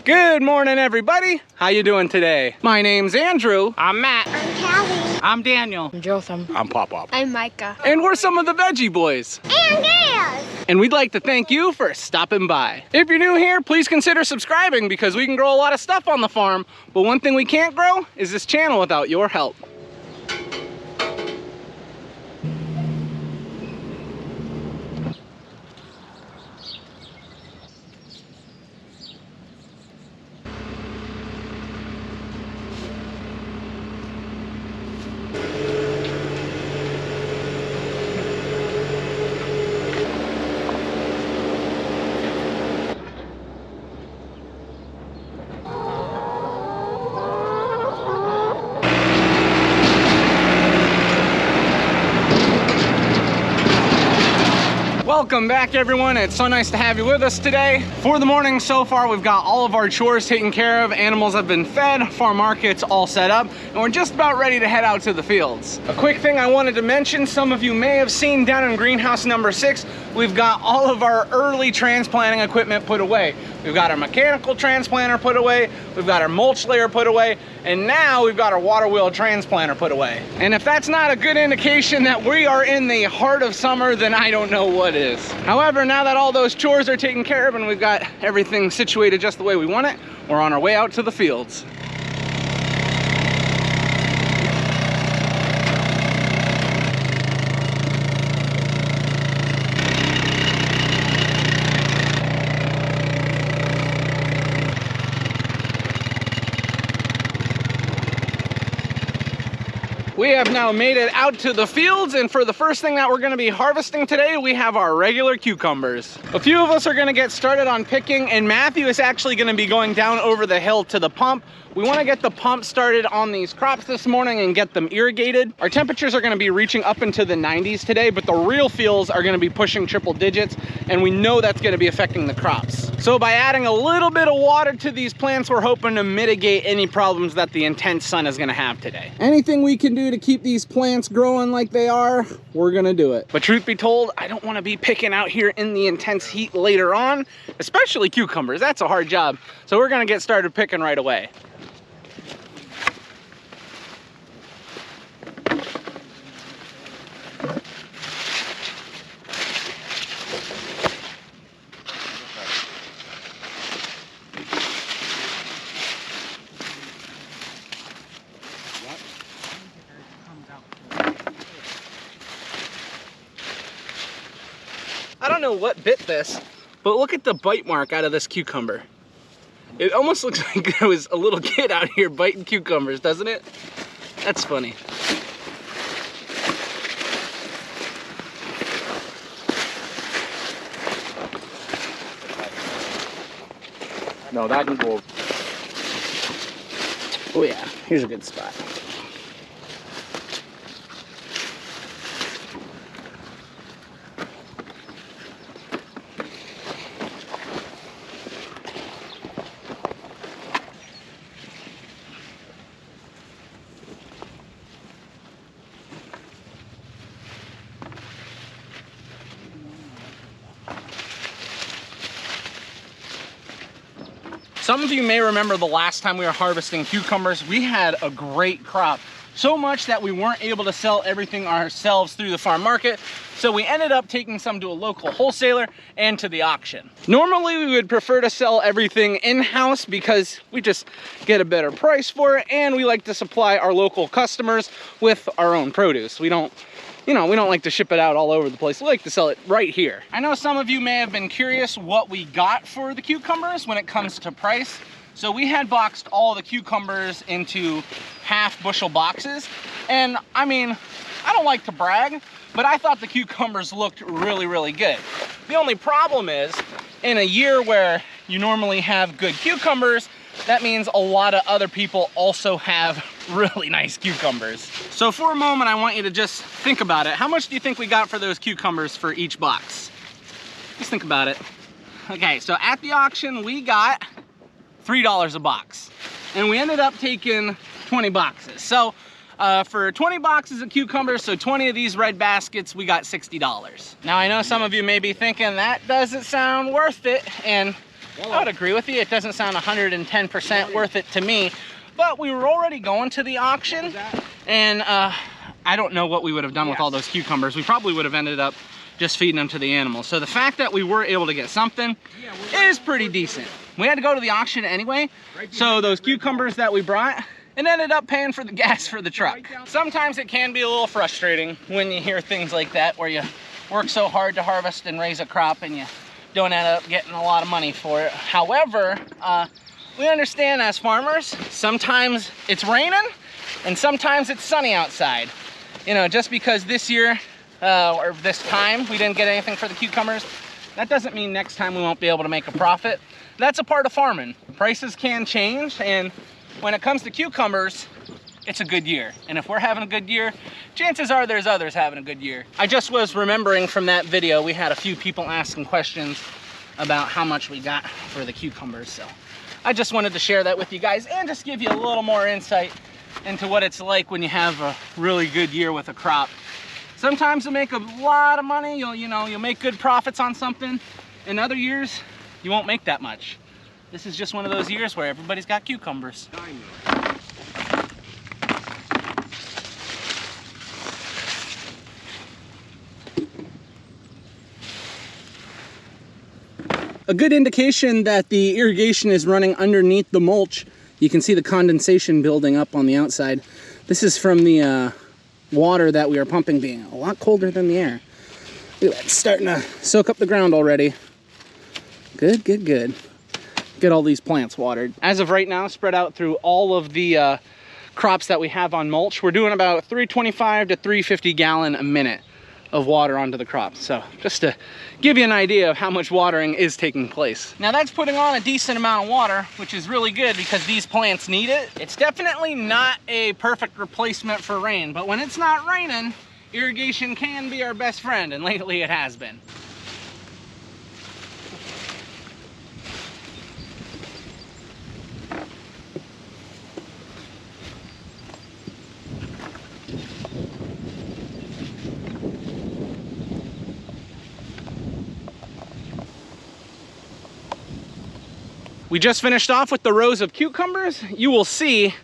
Good morning, everybody. How you doing today? My name's Andrew. I'm Matt. I'm Callie. I'm Daniel. I'm Jotham. I'm Pop-Pop. I'm Micah. And we're some of the Veggie Boys. And Gales. And we'd like to thank you for stopping by. If you're new here, please consider subscribing because we can grow a lot of stuff on the farm, but one thing we can't grow is this channel without your help. Welcome back, everyone. It's so nice to have you with us today. For the morning so far, we've got all of our chores taken care of. Animals have been fed, farm market's all set up, and we're just about ready to head out to the fields. A quick thing I wanted to mention, some of you may have seen down in greenhouse number 6, we've got all of our early transplanting equipment put away. We've got our mechanical transplanter put away, we've got our mulch layer put away, and now we've got our water wheel transplanter put away. And if that's not a good indication that we are in the heart of summer, then I don't know what is. However, now that all those chores are taken care of and we've got everything situated just the way we want it, we're on our way out to the fields. We have now made it out to the fields, and for the first thing that we're going to be harvesting today, we have our regular cucumbers. A few of us are going to get started on picking, and Matthew is actually going to be going down over the hill to the pump. We want to get the pump started on these crops this morning and get them irrigated. Our temperatures are going to be reaching up into the 90s today, but the real fields are going to be pushing triple digits, and we know that's going to be affecting the crops. So by adding a little bit of water to these plants, we're hoping to mitigate any problems that the intense sun is going to have today. Anything we can do to keep these plants growing like they are, we're going to do it. But truth be told, I don't want to be picking out here in the intense heat later on, especially cucumbers. That's a hard job. So we're going to get started picking right away. I don't know what bit this, but look at the bite mark out of this cucumber. It almost looks like there was a little kid out here biting cucumbers, doesn't it? That's funny. No, that can go. Oh yeah, here's a good spot. Some of you may remember the last time we were harvesting cucumbers, we had a great crop. So much that we weren't able to sell everything ourselves through the farm market. So we ended up taking some to a local wholesaler and to the auction. Normally we would prefer to sell everything in-house because we just get a better price for it, and we like to supply our local customers with our own produce. We don't like to ship it out all over the place. We like to sell it right here. I know some of you may have been curious what we got for the cucumbers when it comes to price. So we had boxed all the cucumbers into half bushel boxes. And I mean, I don't like to brag, but I thought the cucumbers looked really, really good. The only problem is, in a year where you normally have good cucumbers, that means a lot of other people also have really nice cucumbers. So for a moment, I want you to just think about it. How much do you think we got for those cucumbers for each box? Just think about it. Okay, so at the auction, we got $3 a box. And we ended up taking 20 boxes. So for 20 boxes of cucumbers, so 20 of these red baskets, we got $60. Now I know some of you may be thinking that doesn't sound worth it, and I would agree with you. It doesn't sound 110% worth it to me. But we were already going to the auction, and I don't know what we would have done with all those cucumbers. We probably would have ended up just feeding them to the animals. So the fact that we were able to get something is pretty decent. We had to go to the auction anyway, so those cucumbers that we brought, it ended up paying for the gas for the truck. Sometimes it can be a little frustrating when you hear things like that, where you work so hard to harvest and raise a crop and you don't end up getting a lot of money for it. However, we understand as farmers, sometimes it's raining and sometimes it's sunny outside. You know, just because this year or this time we didn't get anything for the cucumbers, that doesn't mean next time we won't be able to make a profit. That's a part of farming. Prices can change, and when it comes to cucumbers, it's a good year. And if we're having a good year, chances are there's others having a good year. I just was remembering from that video, we had a few people asking questions about how much we got for the cucumbers. So I just wanted to share that with you guys and just give you a little more insight into what it's like when you have a really good year with a crop. Sometimes you'll make a lot of money, you'll make good profits on something. In other years, you won't make that much. This is just one of those years where everybody's got cucumbers. A good indication that the irrigation is running underneath the mulch, you can see the condensation building up on the outside. This is from the water that we are pumping being a lot colder than the air. Look at that, it's starting to soak up the ground already. Good, good, good. Get all these plants watered. As of right now, spread out through all of the crops that we have on mulch, we're doing about 325 to 350 gallon a minute of water onto the crops. So just to give you an idea of how much watering is taking place. Now that's putting on a decent amount of water, which is really good because these plants need it. It's definitely not a perfect replacement for rain, but when it's not raining, irrigation can be our best friend, and lately it has been. We just finished off with the rows of cucumbers. You will see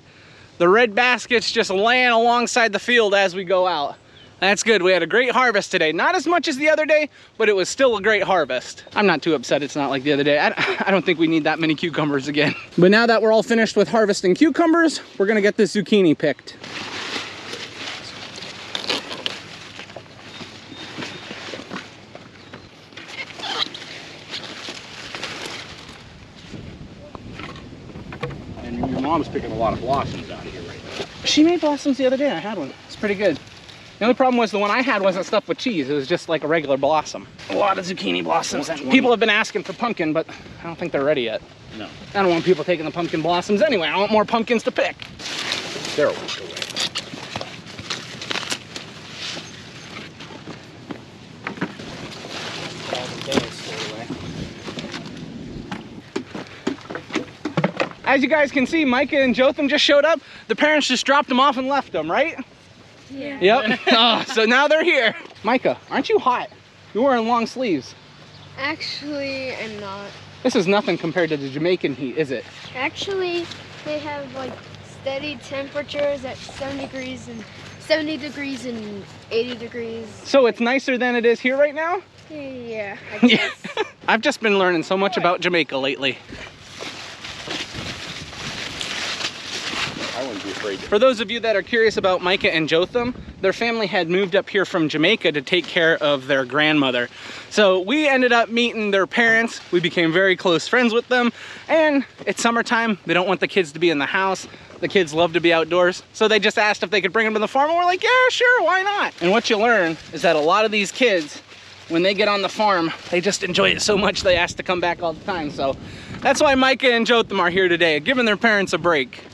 the red baskets just laying alongside the field as we go out. That's good. We had a great harvest today. Not as much as the other day, but it was still a great harvest. I'm not too upset it's not like the other day. I don't think we need that many cucumbers again. But now that we're all finished with harvesting cucumbers, we're gonna get this zucchini picked. Your mom's picking a lot of blossoms out of here right now. She made blossoms the other day. I had one. It's pretty good. The only problem was the one I had wasn't stuffed with cheese. It was just like a regular blossom. A lot of zucchini blossoms. And people have been asking for pumpkin, but I don't think they're ready yet. No. I don't want people taking the pumpkin blossoms anyway. I want more pumpkins to pick. They're a week away. As you guys can see, Micah and Jotham just showed up. The parents just dropped them off and left them, right? Yeah. Yep. Oh, so now they're here. Micah, aren't you hot? You're wearing long sleeves. Actually, I'm not. This is nothing compared to the Jamaican heat, is it? Actually, they have like steady temperatures at 70 degrees and 70 degrees and 80 degrees. So it's nicer than it is here right now? Yeah, I guess. I've just been learning so much about Jamaica lately. I wouldn't be afraid to. For those of you that are curious about Micah and Jotham, their family had moved up here from Jamaica to take care of their grandmother. So we ended up meeting their parents. We became very close friends with them. And it's summertime. They don't want the kids to be in the house. The kids love to be outdoors. So they just asked if they could bring them to the farm. And we're like, yeah, sure, why not? And what you learn is that a lot of these kids, when they get on the farm, they just enjoy it so much they ask to come back all the time. So that's why Micah and Jotham are here today, giving their parents a break.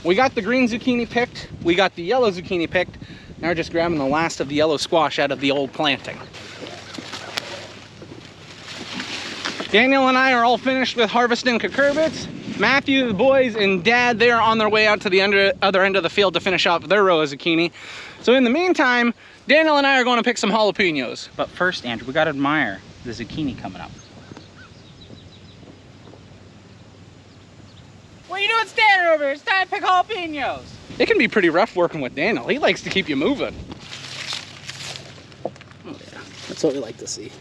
We got the green zucchini picked, we got the yellow zucchini picked, now we're just grabbing the last of the yellow squash out of the old planting. Daniel and I are all finished with harvesting cucurbits. Matthew, the boys, and Dad, they are on their way out to the other end of the field to finish off their row of zucchini. So in the meantime, Daniel and I are going to pick some jalapenos. But first, Andrew, we gotta admire the zucchini coming up. What are you doing standing over here? It's time to pick jalapenos. It can be pretty rough working with Daniel. He likes to keep you moving. Oh yeah, that's what we like to see.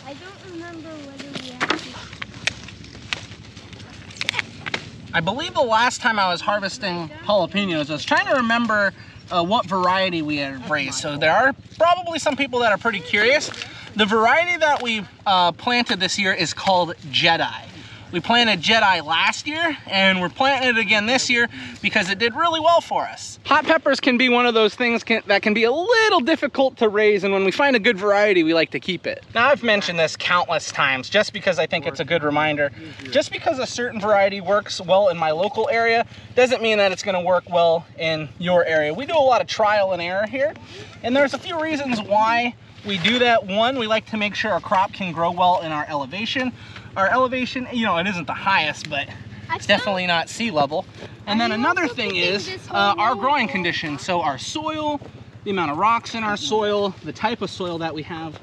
I don't remember whether we actually... I believe the last time I was harvesting jalapenos, I was trying to remember what variety we had raised. So there are probably some people that are pretty curious. The variety that we planted this year is called Jedi. We planted Jedi last year, and we're planting it again this year because it did really well for us. Hot peppers can be one of those things that can be a little difficult to raise, and when we find a good variety, we like to keep it. Now, I've mentioned this countless times just because I think it's a good reminder. Just because a certain variety works well in my local area doesn't mean that it's gonna work well in your area. We do a lot of trial and error here, and there's a few reasons why we do that. One, we like to make sure a crop can grow well in our elevation. Our elevation, you know, it isn't the highest, but it's definitely not sea level. And then another thing is our growing conditions. So our soil, the amount of rocks in our soil, the type of soil that we have.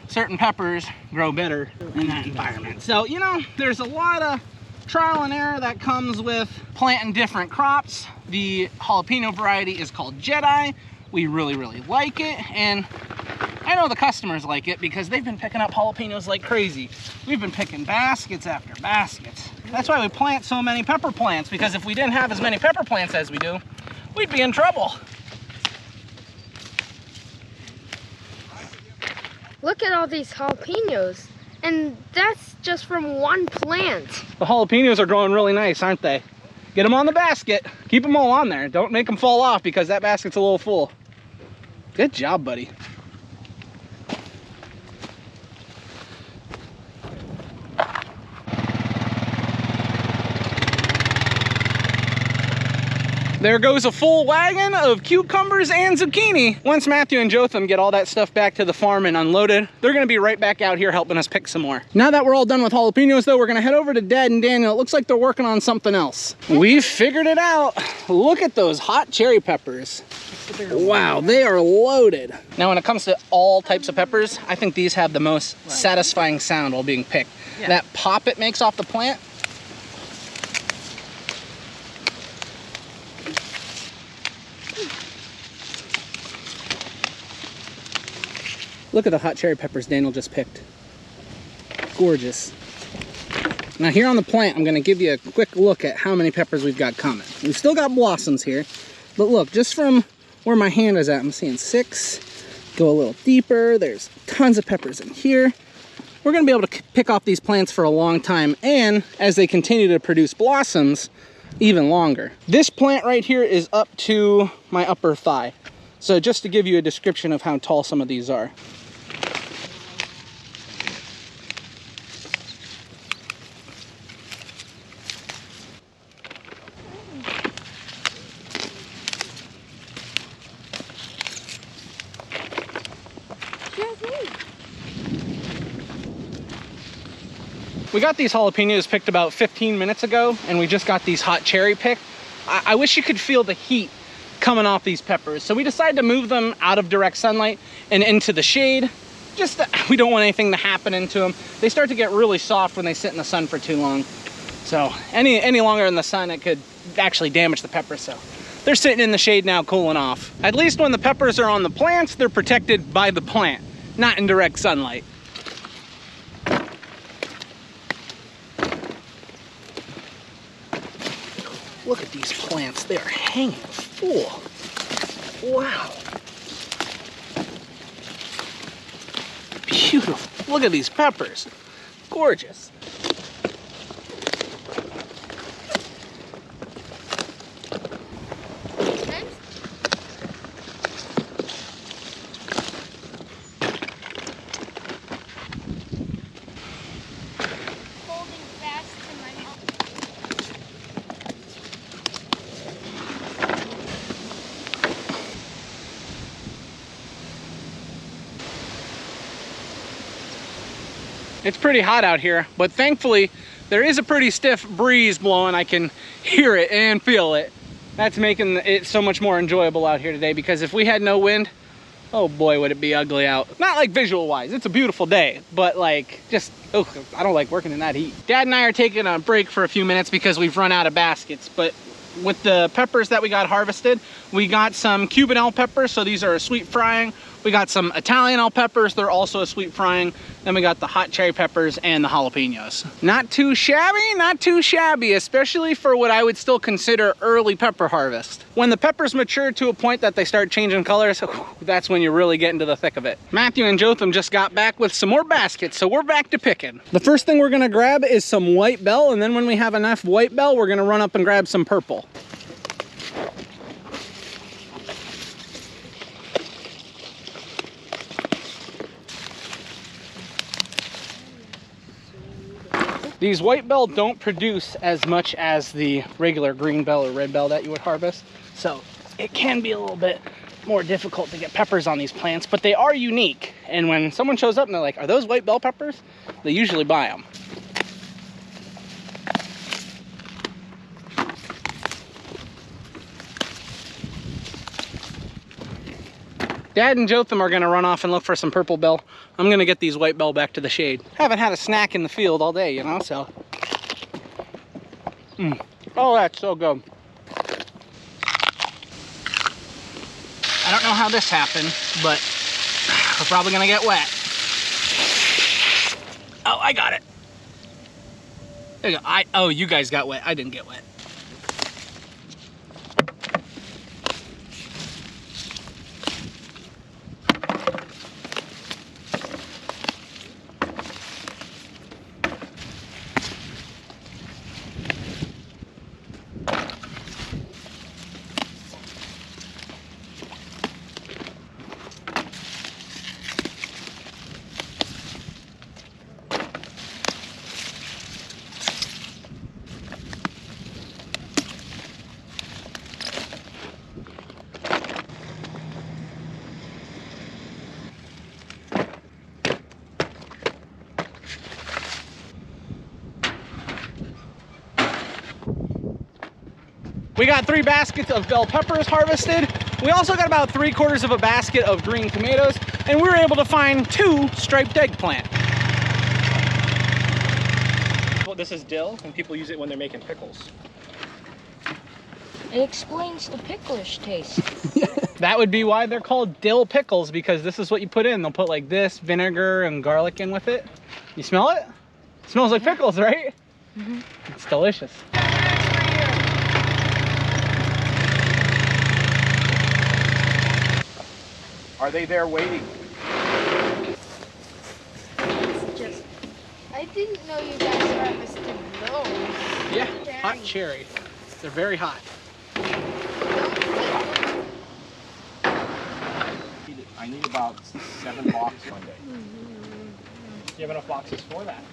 Certain peppers grow better in that environment. So, you know, there's a lot of trial and error that comes with planting different crops. The jalapeno variety is called Jedi. We really, really like it. And I know the customers like it because they've been picking up jalapenos like crazy. We've been picking baskets after baskets. That's why we plant so many pepper plants, because if we didn't have as many pepper plants as we do, we'd be in trouble. Look at all these jalapenos. And that's just from one plant. The jalapenos are growing really nice, aren't they? Get them on the basket. Keep them all on there. Don't make them fall off because that basket's a little full. Good job, buddy. There goes a full wagon of cucumbers and zucchini. Once Matthew and Jotham get all that stuff back to the farm and unloaded, they're gonna be right back out here helping us pick some more. Now that we're all done with jalapenos though, we're gonna head over to Dad and Daniel. It looks like they're working on something else. We've figured it out. Look at those hot cherry peppers. Wow, they are loaded. Now when it comes to all types of peppers, I think these have the most satisfying sound while being picked. Yeah. That pop it makes off the plant. Look at the hot cherry peppers Daniel just picked. Gorgeous. Now here on the plant, I'm gonna give you a quick look at how many peppers we've got coming. We've still got blossoms here, but look, just from where my hand is at, I'm seeing 6. Go a little deeper, there's tons of peppers in here. We're gonna be able to pick off these plants for a long time, and as they continue to produce blossoms, even longer. This plant right here is up to my upper thigh. So just to give you a description of how tall some of these are. We got these jalapenos picked about 15 minutes ago, and we just got these hot cherry picked. I wish you could feel the heat coming off these peppers. So we decided to move them out of direct sunlight and into the shade. Just we don't want anything to happen into them. They start to get really soft when they sit in the sun for too long. So any longer in the sun, it could actually damage the peppers. So they're sitting in the shade now, cooling off. At least when the peppers are on the plants, they're protected by the plant, not in direct sunlight. Look at these plants, they are hanging full. Wow. Beautiful, look at these peppers, gorgeous. It's pretty hot out here, but thankfully there is a pretty stiff breeze blowing. I can hear it and feel it. That's making it so much more enjoyable out here today, because if we had no wind, oh boy, would it be ugly out. Not like visual wise, it's a beautiful day, but like just, oh, I don't like working in that heat. Dad and I are taking a break for a few minutes because we've run out of baskets, but with the peppers that we got harvested, we got some Cuban bell peppers, so these are a sweet frying. We got some Italian bell peppers, they're also a sweet frying. Then we got the hot cherry peppers and the jalapenos. Not too shabby, especially for what I would still consider early pepper harvest. When the peppers mature to a point that they start changing colors, that's when you really get into the thick of it. Matthew and Jotham just got back with some more baskets, so we're back to picking. The first thing we're gonna grab is some white bell, and then when we have enough white bell, we're gonna run up and grab some purple. These white bell don't produce as much as the regular green bell or red bell that you would harvest. So it can be a little bit more difficult to get peppers on these plants, but they are unique. And when someone shows up and they're like, are those white bell peppers? They usually buy them. Dad and Jotham are gonna run off and look for some purple bell. I'm gonna get these white bell back to the shade. Haven't had a snack in the field all day, you know, so. Oh, that's so good. I don't know how this happened, but we're probably gonna get wet. Oh, I got it. There you go. Oh, you guys got wet. I didn't get wet. We got 3 baskets of bell peppers harvested. We also got about 3/4 of a basket of green tomatoes, and we were able to find 2 striped eggplant. Well, this is dill, and people use it when they're making pickles. It explains the picklish taste. That would be why they're called dill pickles, because this is what you put in. They'll put like this, vinegar and garlic in with it. You smell it? It smells like pickles, right? Mm-hmm. It's delicious. Are they there waiting? I didn't know you guys harvested those. Yeah, hot cherry. They're very hot. I need about 7 boxes one day. You have enough boxes for that?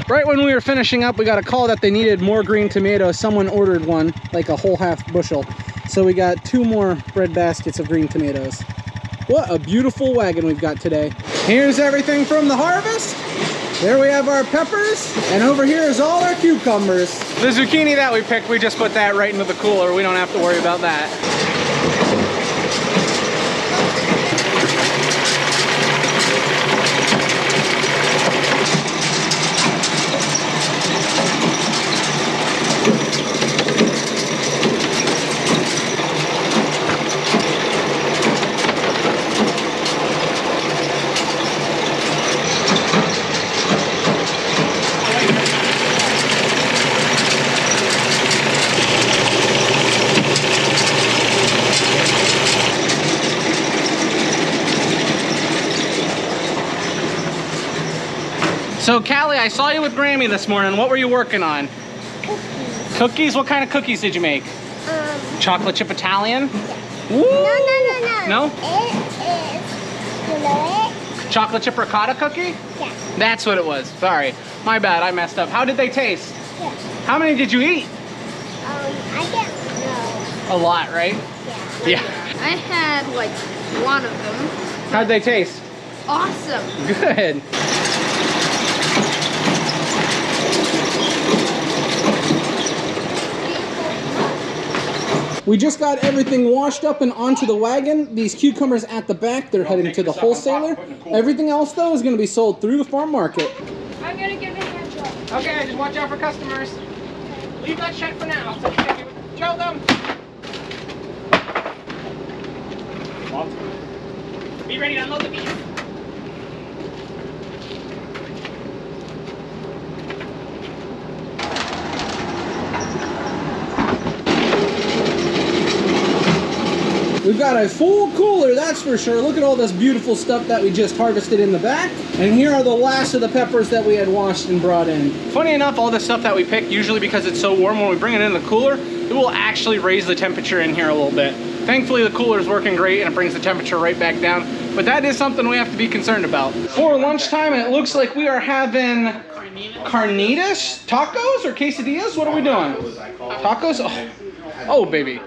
Right when we were finishing up, we got a call that they needed more green tomatoes. Someone ordered one, like a whole half bushel. So we got 2 more bread baskets of green tomatoes. What a beautiful wagon we've got today. Here's everything from the harvest. There we have our peppers, and over here is all our cucumbers. The zucchini that we picked, we just put that right into the cooler. We don't have to worry about that. So Callie, I saw you with Grammy this morning. What were you working on? Cookies. Cookies? What kind of cookies did you make? Chocolate chip Italian? Yeah. Woo! No. No? It is, you know it? Chocolate chip ricotta cookie? Yeah. That's what it was. Sorry. My bad, I messed up. How did they taste? Yeah. How many did you eat? I don't know. A lot, right? Yeah. Yeah. I had like 1 of them. How'd they taste? awesome. Good. We just got everything washed up and onto the wagon. These cucumbers at the back, they're heading to the wholesaler. Everything else, though, is going to be sold through the farm market. I'm gonna give it a heads up. Okay, just watch out for customers. Leave that shut for now. So show them. Be ready to unload the beef. We've got a full cooler, that's for sure. Look at all this beautiful stuff that we just harvested in the back. And here are the last of the peppers that we had washed and brought in. Funny enough, all this stuff that we pick, usually because it's so warm, when we bring it in the cooler, it will actually raise the temperature in here a little bit. Thankfully, the cooler is working great and it brings the temperature right back down. But that is something we have to be concerned about. For lunchtime, it looks like we are having carnitas, tacos, or quesadillas? What are we doing? Tacos? Oh baby.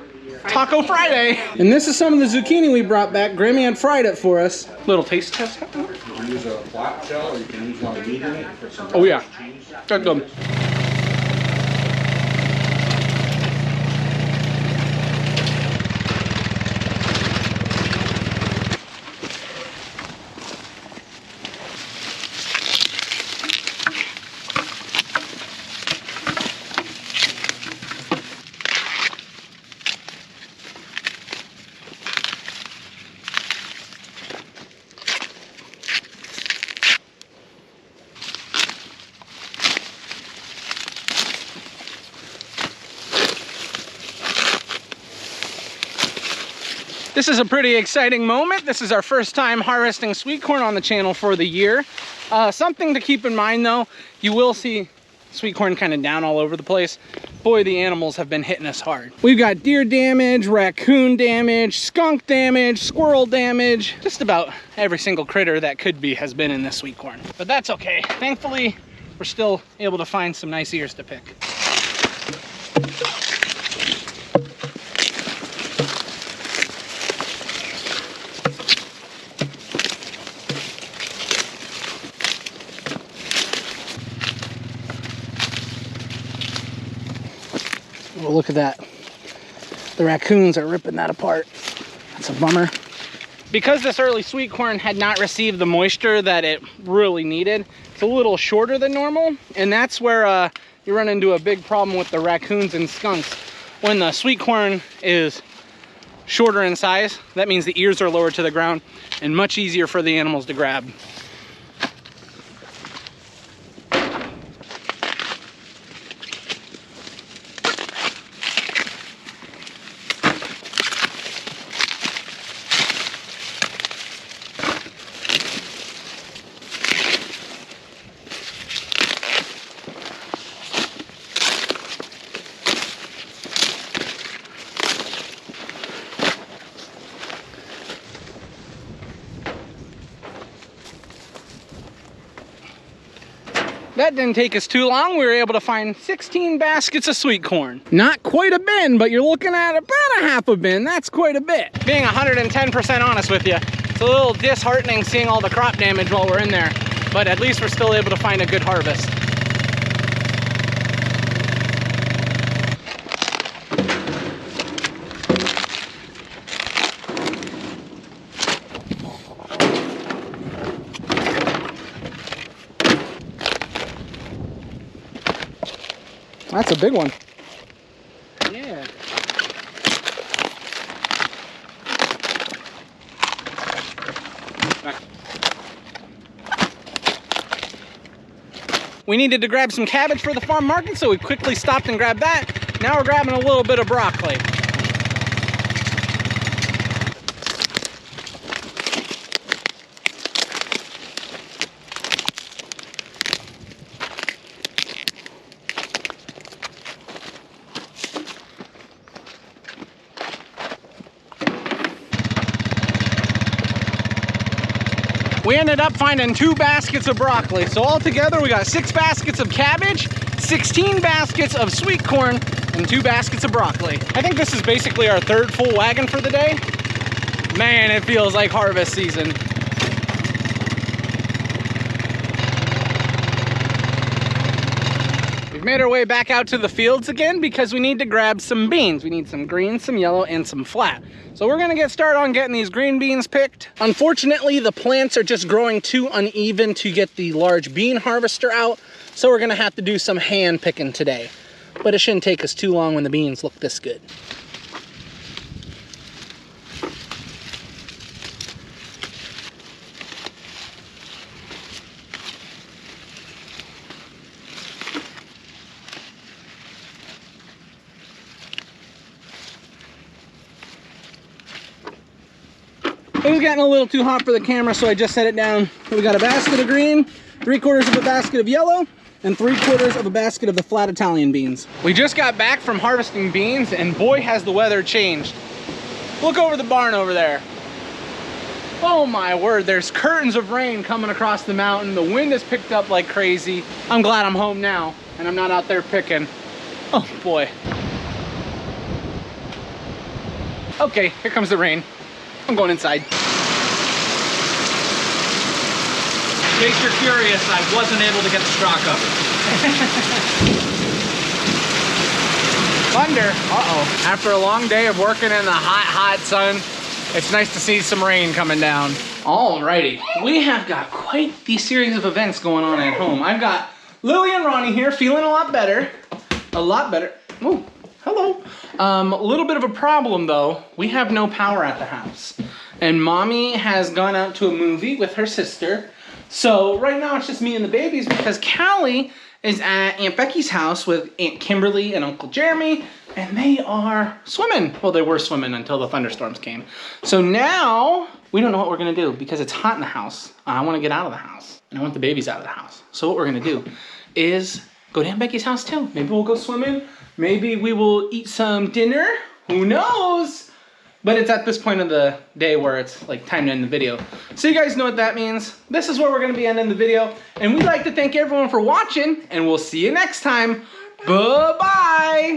Taco Friday. And this is some of the zucchini we brought back. Grammy had fried it for us. Little taste test. You can use a flat shell or you can use one with meat in it for some Oh yeah. cheese. Good. This is a pretty exciting moment. This is our first time harvesting sweet corn on the channel for the year. Something to keep in mind though, you will see sweet corn kind of down all over the place. Boy, the animals have been hitting us hard. We've got deer damage, raccoon damage, skunk damage, squirrel damage. Just about every single critter that could be has been in this sweet corn. But that's okay. Thankfully, we're still able to find some nice ears to pick. Oh, look at that. The raccoons are ripping that apart. That's a bummer. Because this early sweet corn had not received the moisture that it really needed, it's a little shorter than normal, and that's where you run into a big problem with the raccoons and skunks. When the sweet corn is shorter in size, that means the ears are lower to the ground and much easier for the animals to grab. That didn't take us too long. We were able to find 16 baskets of sweet corn. Not quite a bin, but you're looking at about a half a bin. That's quite a bit. Being 110% honest with you, it's a little disheartening seeing all the crop damage while we're in there, but at least we're still able to find a good harvest. That's a big one. Yeah. We needed to grab some cabbage for the farm market, so we quickly stopped and grabbed that. Now we're grabbing a little bit of broccoli. We ended up finding 2 baskets of broccoli. So altogether we got 6 baskets of cabbage, 16 baskets of sweet corn, and 2 baskets of broccoli. I think this is basically our 3rd full wagon for the day. Man, it feels like harvest season. Made our way back out to the fields again because we need to grab some beans. We need some green, some yellow, and some flat. So we're gonna get started on getting these green beans picked. Unfortunately, the plants are just growing too uneven to get the large bean harvester out. So we're gonna have to do some hand picking today. But it shouldn't take us too long when the beans look this good. It was getting a little too hot for the camera, so I just set it down. We got a basket of green, 3/4 of a basket of yellow, and 3/4 of a basket of the flat Italian beans. We just got back from harvesting beans, and boy has the weather changed. Look over the barn over there. Oh my word, there's curtains of rain coming across the mountain. The wind has picked up like crazy. I'm glad I'm home now, and I'm not out there picking. Oh boy. Okay, here comes the rain. I'm going inside. In case you're curious, I wasn't able to get the straw cover. Thunder, uh-oh. After a long day of working in the hot sun, it's nice to see some rain coming down. Alrighty, we have got quite the series of events going on at home. I've got Lily and Ronnie here feeling a lot better. A lot better. Oh, hello. A little bit of a problem though. We have no power at the house. And Mommy has gone out to a movie with her sister. So right now it's just me and the babies because Callie is at Aunt Becky's house with Aunt Kimberly and Uncle Jeremy, and they are swimming. Well, they were swimming until the thunderstorms came. So now we don't know what we're gonna do because it's hot in the house. I wanna get out of the house and I want the babies out of the house. So what we're gonna do is go to Aunt Becky's house too. Maybe we'll go swimming. Maybe we will eat some dinner. Who knows? But it's at this point of the day where it's like time to end the video. So you guys know what that means. This is where we're gonna be ending the video. And we'd like to thank everyone for watching, and we'll see you next time. Bye-bye.